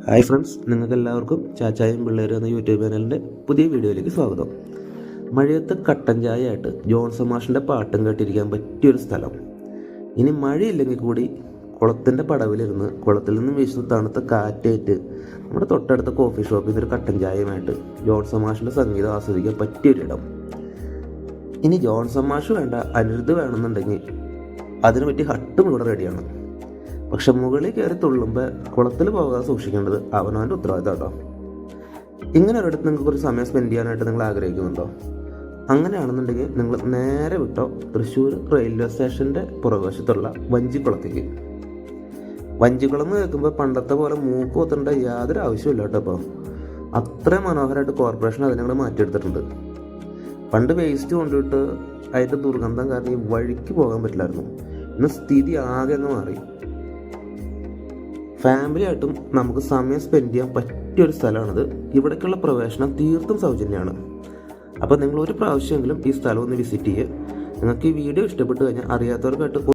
Hi friends, നിങ്ങൾക്കെല്ലാവർക്കും ചാച്ചായും പിള്ളേരും എന്ന യൂട്യൂബ് ചാനലിൻ്റെ പുതിയ വീഡിയോയിലേക്ക് സ്വാഗതം. മഴയത്ത് കട്ടൻ ചായയായിട്ട് ജോൺസൺ മാഷിൻ്റെ പാട്ടും കേട്ടിരിക്കാൻ പറ്റിയൊരു സ്ഥലം. ഇനി മഴയില്ലെങ്കിൽ കൂടി കുളത്തിൻ്റെ പടവിലിരുന്ന് കുളത്തിൽ നിന്ന് വീശുന്ന തണുത്ത കാറ്റേറ്റ് നമ്മുടെ തൊട്ടടുത്ത കോഫി ഷോപ്പിൽ നിന്നൊരു കട്ടൻ ചായയുമായിട്ട് ജോൺസൺ മാഷിൻ്റെ സംഗീതം ആസ്വദിക്കാൻ പറ്റിയൊരിടം. ഇനി ജോൺസൺ മാഷ് വേണ്ട, അനിരുദ്ധ് വേണമെന്നുണ്ടെങ്കിൽ അതിന് പറ്റിയ ഹട്ടും ഇവിടെ റെഡിയാണ്. പക്ഷെ മുകളിൽ കയറി തുള്ളുമ്പോൾ കുളത്തിൽ പോകാതെ സൂക്ഷിക്കേണ്ടത് അവനവൻ്റെ ഉത്തരവാദിത്തം കേട്ടോ. ഇങ്ങനെ ഒരിടത്ത് നിങ്ങൾക്ക് ഒരു സമയം സ്പെൻഡ് ചെയ്യാനായിട്ട് നിങ്ങൾ ആഗ്രഹിക്കുന്നുണ്ടോ? അങ്ങനെയാണെന്നുണ്ടെങ്കിൽ നിങ്ങൾ നേരെ വിട്ടോ തൃശ്ശൂർ റെയിൽവേ സ്റ്റേഷൻ്റെ പുറകുവശത്തുള്ള വഞ്ചിക്കുളത്തേക്ക്. വഞ്ചിക്കുളം എന്ന് കേൾക്കുമ്പോൾ പണ്ടത്തെ പോലെ മൂക്ക് കൊത്തേണ്ട യാതൊരു ആവശ്യമില്ല കേട്ടോ. ഇപ്പോൾ അത്രയും മനോഹരമായിട്ട് കോർപ്പറേഷൻ അതിനെ മാറ്റിയെടുത്തിട്ടുണ്ട്. പണ്ട് വേസ്റ്റ് കൊണ്ടുവിട്ട് അതിൻ്റെ ദുർഗന്ധം കാരണം ഈ വഴിക്ക് പോകാൻ പറ്റില്ലായിരുന്നു. ഇന്ന് സ്ഥിതി ആകെ അങ്ങ് മാറി. ഫാമിലി ആയിട്ടും നമുക്ക് സമയം സ്പെൻഡ് ചെയ്യാൻ പറ്റിയൊരു സ്ഥലമാണിത്. ഇവിടേക്കുള്ള പ്രവേശനം തീർത്തും സൗജന്യമാണ്. അപ്പോൾ നിങ്ങൾ ഒരു പ്രാവശ്യമെങ്കിലും ഈ സ്ഥലം ഒന്ന് വിസിറ്റ് ചെയ്യുക. നിങ്ങൾക്ക് ഈ വീഡിയോ ഇഷ്ടപ്പെട്ട് കഴിഞ്ഞാൽ അറിയാത്തവർക്കായിട്ട്